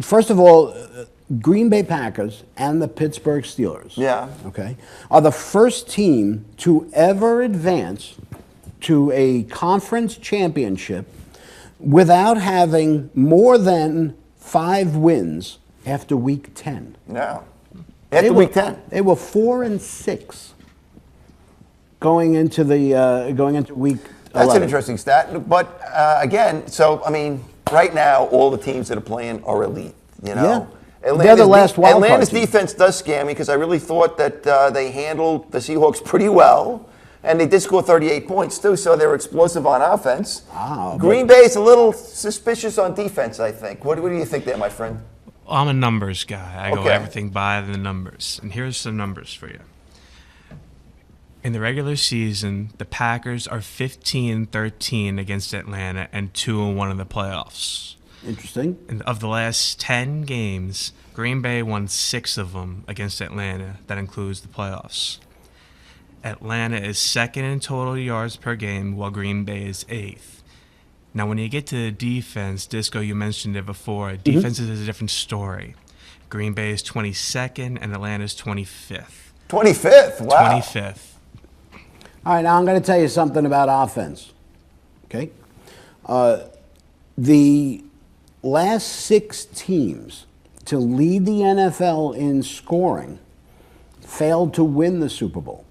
first of all, Green Bay Packers and the Pittsburgh Steelers, okay, are the first team to ever advance to a conference championship without having more than 5 wins after week 10. No. After week 10. They were 4-6 going into week 11. That's an interesting stat. But again, right now, all the teams that are playing are elite, you know. Yeah. They're the last wild card Atlanta's team. defense does scare me because I really thought that they handled the Seahawks pretty well. And they did score 38 points, too, so they're explosive on offense. Green Bay's a little suspicious on defense, I think. What do you think there, my friend? I'm a numbers guy. I go Okay. everything by the numbers. And here's some numbers for you. In the regular season, the Packers are 15-13 against Atlanta and 2-1 in the playoffs. Interesting. And of the last 10 games, Green Bay won 6 of them against Atlanta. That includes the playoffs. Atlanta is second in total yards per game, while Green Bay is 8th. Now, when you get to the defense, Disco, you mentioned it before. Defense is a different story. Green Bay is 22nd, and Atlanta is 25th. 25th? Wow. 25th. All right, now I'm going to tell you something about offense. Okay? The last 6 teams to lead the NFL in scoring failed to win the Super Bowl.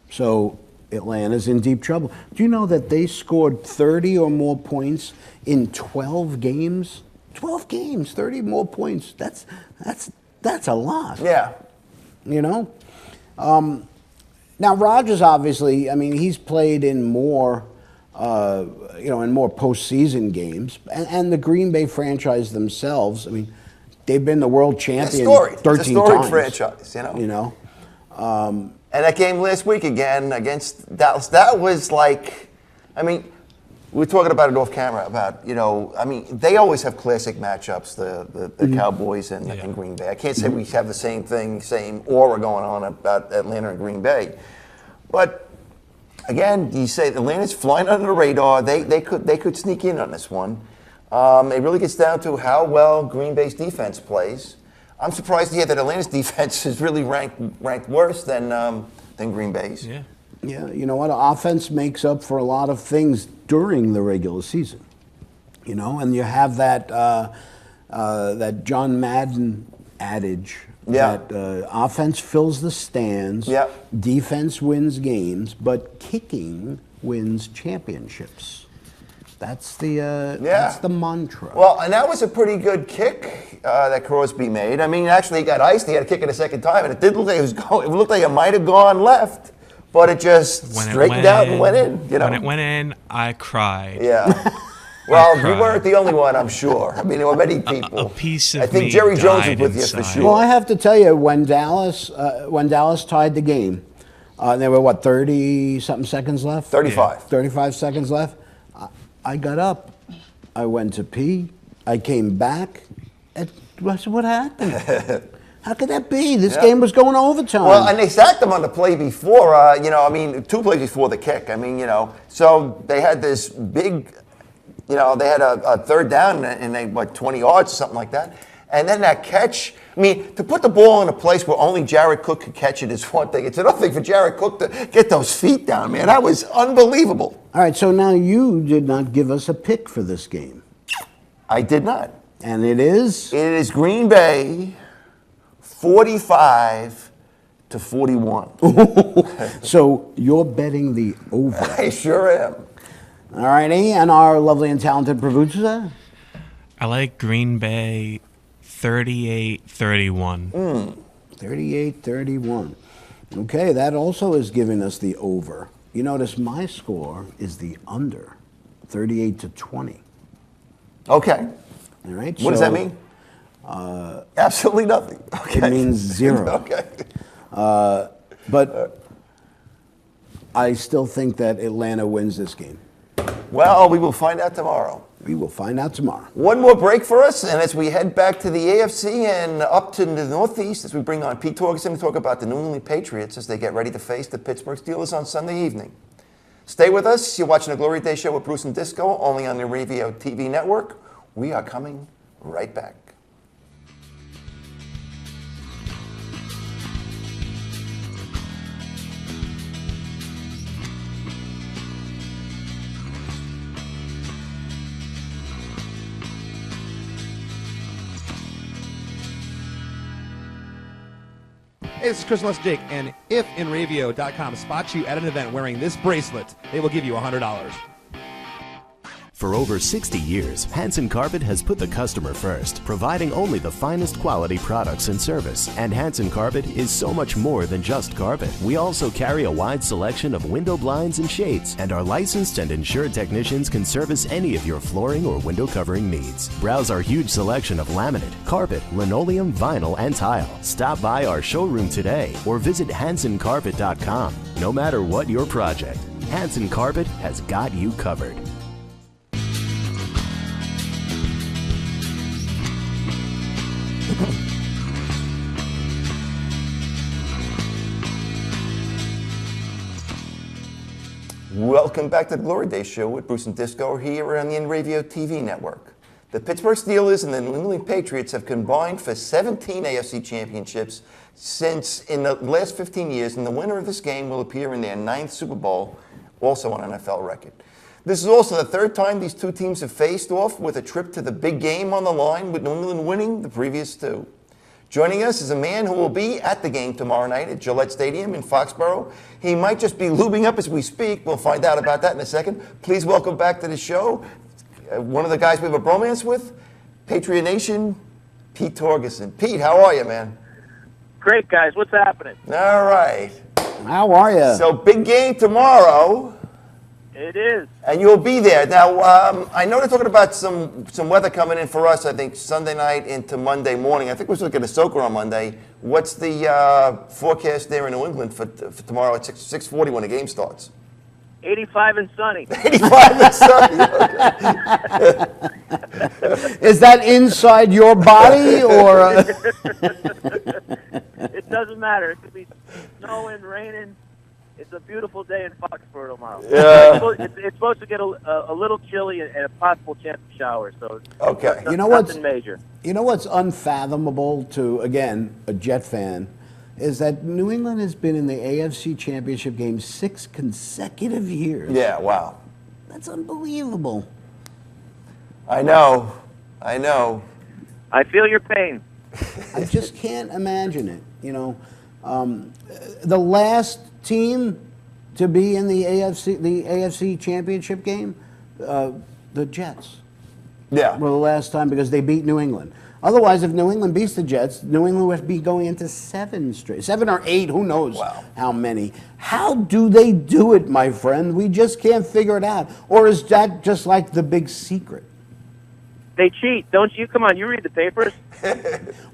So Atlanta's in deep trouble. Do you know that they scored 30 or more points in 12 games? 12 games, 30 more points. That's a lot. Yeah. You know? Now, Rodgers, obviously, I mean, he's played in more, in more postseason games. And the Green Bay franchise themselves, I mean, they've been the world champion 13 It's a storied times. franchise, You know? And that game last week again against Dallas, that was like, I mean, we were talking about it off camera about, I mean, they always have classic matchups, the Cowboys and Green Bay. I can't say we have the same thing, same aura going on about Atlanta and Green Bay. But again, you say Atlanta's flying under the radar. They could sneak in on this one. It really gets down to how well Green Bay's defense plays. I'm surprised to hear that Atlanta's defense is really ranked worse than Green Bay's. Yeah. Yeah, you know what? Offense makes up for a lot of things during the regular season. And you have that that John Madden adage that offense fills the stands, defense wins games, but kicking wins championships. That's the mantra. Well, and that was a pretty good kick that Crosby made. I mean, actually, he got iced. He had to kick it a second time, and it did look like it looked like it might have gone left, but it just straightened out and went in. When it went in, I cried. Yeah. Well, you weren't the only one, I'm sure. I mean, there were many people. A piece of I think me Jerry Jones was died with you inside. for sure. Well, I have to tell you, when Dallas tied the game, there were 30-something seconds left? 35. 35 seconds left. I got up. I went to pee. I came back. And I said, what happened? How could that be? This game was going overtime. Well, and they sacked him on the play before, two plays before the kick. I mean, so they had this big, they had a third down and they, 20 yards or something like that. And then that catch, I mean, to put the ball in a place where only Jared Cook could catch it is one thing. It's another thing for Jared Cook to get those feet down, man. That was unbelievable. All right, so now you did not give us a pick for this game. I did not. And it is? It is Green Bay 45-41. So you're betting the over. I sure am. All righty, and our lovely and talented producer? I like Green Bay 38-31. 38-31. Okay, that also is giving us the over. You notice my score is the under, 38-20. Okay. All right. What does that mean? Absolutely nothing. Okay. It means zero. Okay. But I still think that Atlanta wins this game. Well, we will find out tomorrow. We will find out tomorrow. One more break for us, and as we head back to the AFC and up to the Northeast, as we bring on Pete Torgerson to talk about the New England Patriots as they get ready to face the Pittsburgh Steelers on Sunday evening. Stay with us. You're watching the Glory Day Show with Bruce and Disco, only on the Inravio TV network. We are coming right back. Hey, this is Chris Jake, and if Inravio.com spots you at an event wearing this bracelet, they will give you $100. For over 60 years, Hanson Carpet has put the customer first, providing only the finest quality products and service. And Hanson Carpet is so much more than just carpet. We also carry a wide selection of window blinds and shades, and our licensed and insured technicians can service any of your flooring or window covering needs. Browse our huge selection of laminate, carpet, linoleum, vinyl, and tile. Stop by our showroom today or visit HansonCarpet.com. No matter what your project, Hanson Carpet has got you covered. Welcome back to the Glory Day Show with Bruce and Disco here on the Inravio TV network. The Pittsburgh Steelers and the New England Patriots have combined for 17 AFC championships since in the last 15 years, and the winner of this game will appear in their 9th Super Bowl, also on NFL record. This is also the third time these two teams have faced off with a trip to the big game on the line, with New England winning the previous two. Joining us is a man who will be at the game tomorrow night at Gillette Stadium in Foxborough. He might just be lubing up as we speak. We'll find out about that in a second. Please welcome back to the show one of the guys we have a bromance with, Patriot Nation, Pete Torgerson. Pete, how are you, man? Great, guys. What's happening? All right. How are you? So, big game tomorrow. It is. And you'll be there. Now, I know they're talking about some weather coming in for us, I think, Sunday night into Monday morning. I think we're looking at Soaker on Monday. What's the forecast there in New England for tomorrow at 6:40 when the game starts? 85 and sunny. 85 and sunny. Is that inside your body or? It doesn't matter. It could be snowing, raining. It's a beautiful day in Foxborough tomorrow. Yeah. It's supposed to get a little chilly and a possible chance of shower. So okay. You know what's nothing major. You know what's unfathomable to, again, a Jet fan, is that New England has been in the AFC Championship game 6 consecutive years. Yeah, wow. That's unbelievable. I know. I feel your pain. I just can't imagine it. You know, the last team to be in the AFC Championship game, the Jets. Yeah. Were the last time because they beat New England. Otherwise, if New England beats the Jets, New England would be going into 7 or 8, who knows how many. How do they do it, my friend? We just can't figure it out. Or is that just like the big secret? They cheat, don't you? Come on, you read the papers.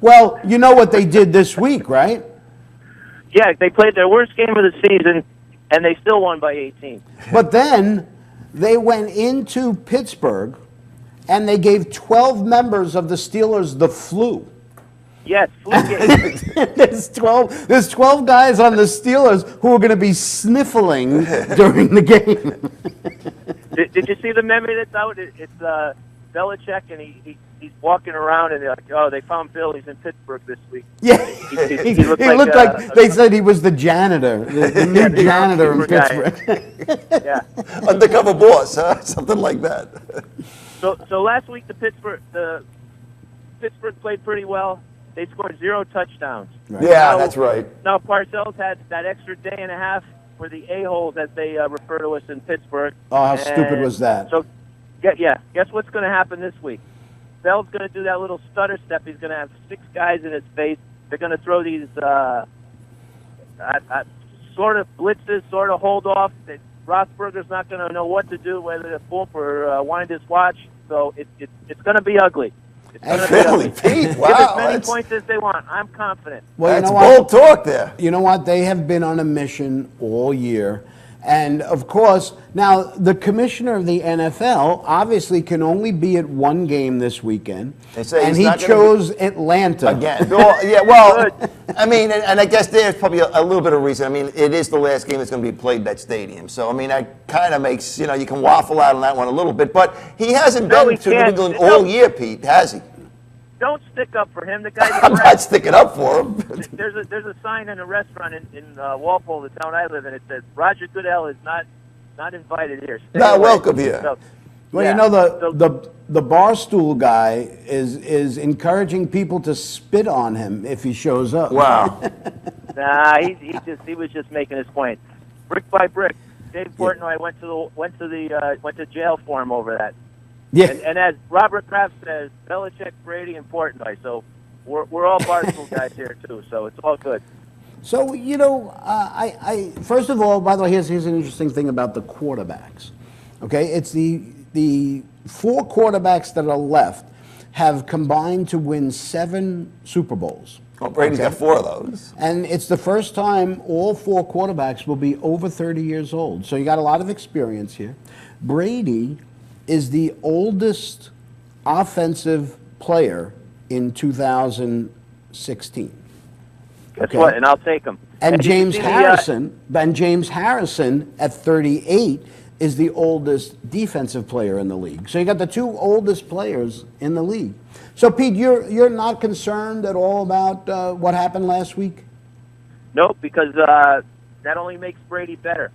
Well, you know what they did this week, right? Yeah, they played their worst game of the season, and they still won by 18. But then they went into Pittsburgh, and they gave 12 members of the Steelers the flu. Yes, flu game. There's 12 guys on the Steelers who are going to be sniffling during the game. Did you see the meme that's out? It's Belichick, and he's walking around, and they're like, oh, they found Bill. He's in Pittsburgh this week. Yeah, he he looked like they said he was the janitor, the new janitor in Pittsburgh. Yeah, undercover boss, huh? Something like that. So last week the Pittsburgh played pretty well. They scored 0 touchdowns. Right. Yeah, that's right. Now Parcells had that extra day and a half for the a-holes, as they refer to us in Pittsburgh. Oh, how stupid was that? So, guess what's going to happen this week? Bell's going to do that little stutter step. He's going to have 6 guys in his face. They're going to throw these sort of blitzes, sort of hold off. Roethlisberger's not going to know what to do, whether to bump or wind his watch. So it's going to be ugly. It's going to be ugly. Pete, wow, give as many points as they want. I'm confident. Well, that's you know bold talk there. You know what? They have been on a mission all year. And, of course, now the commissioner of the NFL obviously can only be at one game this weekend. And he chose Atlanta. Again. Well, I mean, and I guess there's probably a little bit of reason. I mean, it is the last game that's going to be played at that stadium. So, I mean, that kind of makes, you can waffle out on that one a little bit. But he hasn't been to New England all year, Pete, has he? Don't stick up for him. The guy's I'm not sticking up for him. There's a sign in a restaurant in Walpole, the town I live in. It says Roger Goodell is not invited here. Stay Not away. welcome here. So, Well, yeah. you know, the Barstool guy is encouraging people to spit on him if he shows up. Wow. Nah, he was just making his point, brick by brick. Dave Portnoy went to jail for him over that. Yeah. And as Robert Kraft says, Belichick, Brady, and Portnoy. So we're all Barstool guys here too. So it's all good. So, I first of all, by the way, here's an interesting thing about the quarterbacks. Okay, it's the 4 quarterbacks that are left have combined to win 7 Super Bowls. Well, Brady's got 4 of those. And it's the first time all 4 quarterbacks will be over 30 years old. So you got a lot of experience here. Brady is the oldest offensive player in 2016. Guess what? And I'll take him. And did you James see Harrison at 38 is the oldest defensive player in the league. So you got the 2 oldest players in the league. So Pete, you're not concerned at all about what happened last week? Nope, because that only makes Brady better.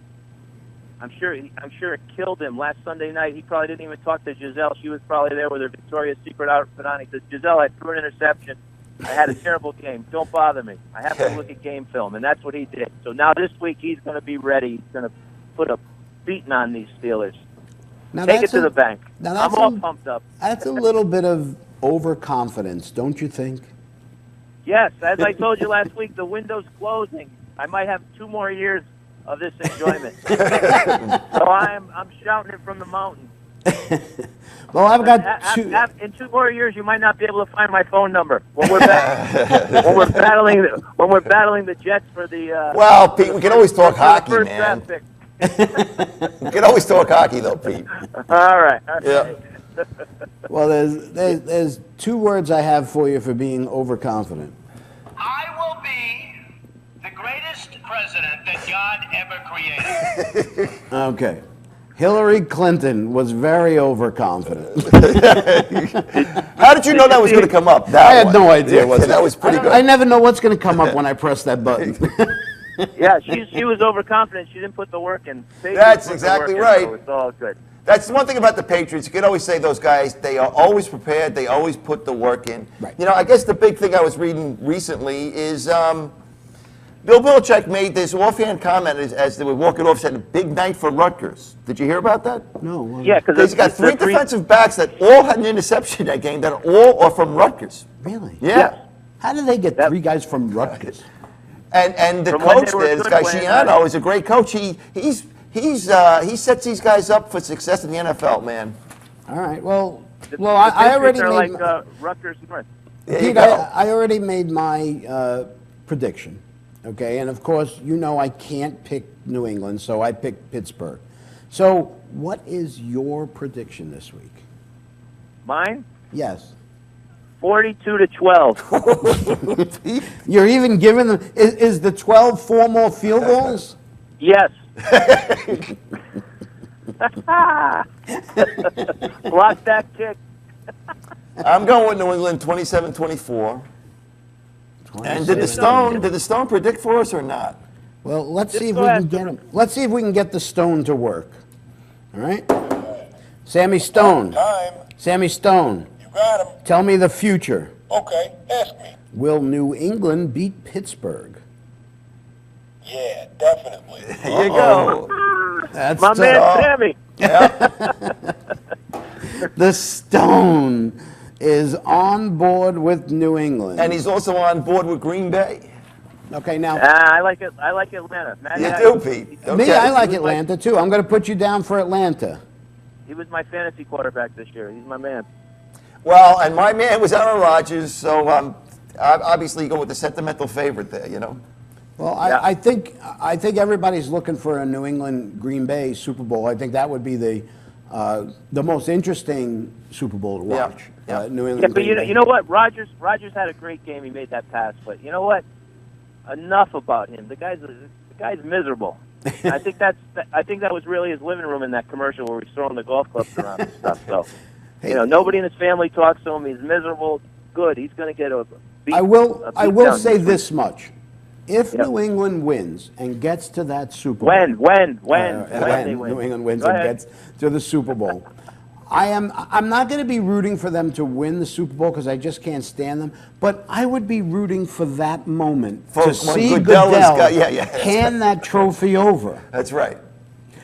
I'm sure it killed him last Sunday night. He probably didn't even talk to Giselle. She was probably there with her Victoria's Secret outfit on. He said, Giselle, I threw an interception. I had a terrible game. Don't bother me. I have to look at game film, and that's what he did. So now this week he's going to be ready. He's going to put a beating on these Steelers. Now Take it to the bank. Now I'm all pumped up. That's a little bit of overconfidence, don't you think? Yes, as I told you last week, the window's closing. I might have 2 more years of this enjoyment. So I'm shouting it from the mountain. Well, I've got in 2 more years, you might not be able to find my phone number when we're when we're battling the Jets for the. Well, Pete, we can always talk hockey, first man. draft pick. We can always talk hockey, though, Pete. All right. Yeah. Well, there's 2 words I have for you for being overconfident. I will be the greatest president that God ever created. Okay. Hillary Clinton was very overconfident. How did you know that was going to come up? I had no idea. That was pretty good. I never know what's going to come up when I press that button. Yeah, she was overconfident. She didn't put the work in. That's exactly right. So it's all good. That's one thing about the Patriots. You can always say those guys, they are always prepared. They always put the work in. Right. You know, I guess the big thing I was reading recently is Bill Belichick made this offhand comment as they were walking off, said a big night for Rutgers. Did you hear about that? No. Yeah, because he's got 3 defensive backs that all had an interception that game that all are from Rutgers. Really? Yeah. How did they get 3 guys from Rutgers? And the From when coach they were there, this good guy players, Shiano, is a great coach. He sets these guys up for success in the NFL, man. All right. Well, The I already Patriots made. are like Rutgers North. Pete, I already made my prediction. Okay, and of course, you know I can't pick New England, so I picked Pittsburgh. So, what is your prediction this week? Mine? Yes. 42-12. You're even giving them. Is the 12 4 more field goals? Yes. Block that kick. I'm going with New England 27-24. And did the Stone predict for us or not? Well, let's see if we can get him. Let's see if we can get the Stone to work. All right, Sammy Stone. Sammy Stone. You got him. Tell me the future. Okay, ask me. Will New England beat Pittsburgh? Yeah, definitely. There you go. That's My man Oh. Sammy. The Stone is on board with New England. And he's also on board with Green Bay. Okay, now. I like it. I like Atlanta. You do, Pete. Okay. Me, I like Atlanta too. I'm going to put you down for Atlanta. He was my fantasy quarterback this year. He's my man. Well, and my man was Aaron Rodgers, so obviously you go with the sentimental favorite there, you know. Well, I think everybody's looking for a New England Green Bay Super Bowl. I think that would be the most interesting Super Bowl to watch. Yeah. New England. Yeah, but Green Bay. you know what? Rogers had a great game. He made that pass, but you know what? Enough about him. The guy's miserable. I think that was really his living room in that commercial where he's throwing the golf clubs around and stuff. So, nobody in his family talks to him. He's miserable. Good. He's going to get a beat. I will down say this this much: if New England wins and gets to that Super Bowl, when they New win. England wins Go and ahead. gets to the Super Bowl, I'm not going to be rooting for them to win the Super Bowl because I just can't stand them. But I would be rooting for that moment to see Goodell hand that trophy over. That's right.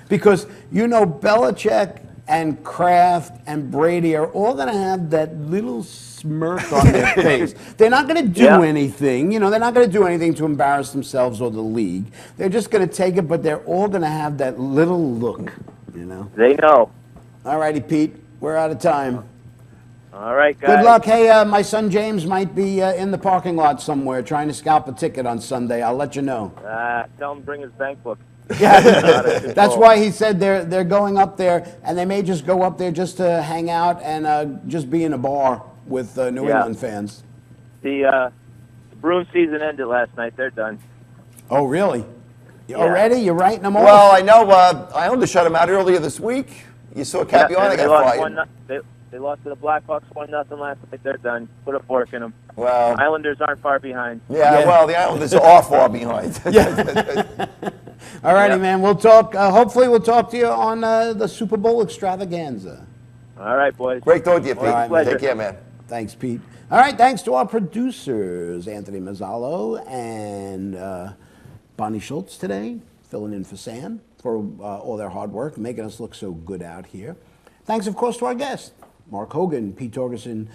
Because Belichick and Kraft and Brady are all going to have that little smirk on their face. They're not going to do anything. They're not going to do anything to embarrass themselves or the league. They're just going to take it, but they're all going to have that little look. They know. All righty, Pete. We're out of time. All right, guys. Good luck. Hey, my son James might be in the parking lot somewhere trying to scalp a ticket on Sunday. I'll let you know. Tell him to bring his bank book. Yeah, that's why he said they're going up there, and they may just go up there just to hang out and just be in a bar with New England fans. The Bruin season ended last night. They're done. Oh, really? Already? You're writing them off? Well, I know Islanders shut him out earlier this week. You saw Capione got fired. They lost to the Blackhawks 1-0 last night. They're done. Put a fork in them. Well, Islanders aren't far behind. Yeah, well, the Islanders are far behind. All righty, man. We'll talk. Hopefully, we'll talk to you on the Super Bowl extravaganza. All right, boys. Great talking to you, Pete. Pleasure. Take care, man. Thanks, Pete. All right, thanks to our producers, Anthony Mazzalo and Bonnie Schultz today, filling in for Sam for all their hard work, making us look so good out here. Thanks, of course, to our guests, Mark Hogan, Pete Torgerson.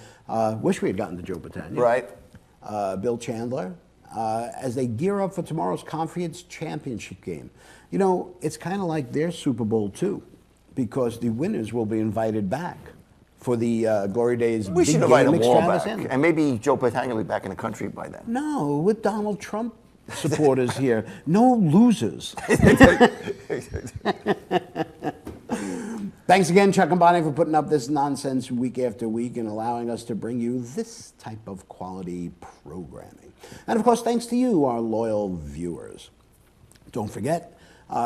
Wish we had gotten to Joe Battaglia. Right. Bill Chandler, as they gear up for tomorrow's conference championship game. You know, it's kind of like their Super Bowl, too, because the winners will be invited back for the Glory Days We big should invite game them all back. extravaganza. And maybe Joe Battaglia will be back in the country by then. No, with Donald Trump supporters here. No losers. Thanks again, Chuck and Bonnie, for putting up this nonsense week after week and allowing us to bring you this type of quality programming. And of course, thanks to you, our loyal viewers. Don't forget,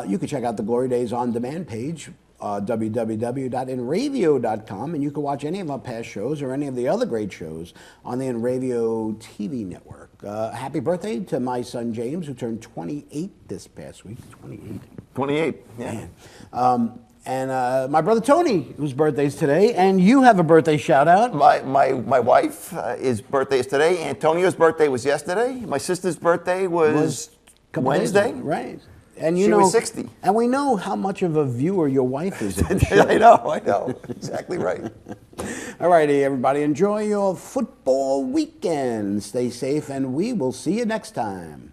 you can check out the Glory Days On Demand page, www.inravio.com, and you can watch any of our past shows or any of the other great shows on the Inravio TV network. Happy birthday to my son James, who turned 28 this past week. 28. 28, yeah. Man. And my brother Tony, whose birthday's today, and you have a birthday shout out. My wife, his birthday is today. Antonio's birthday was yesterday. My sister's birthday was Wednesday. Right. And you She know, was 60. And we know how much of a viewer your wife is of the show. I know. Exactly right. All righty, everybody. Enjoy your football weekend. Stay safe, and we will see you next time.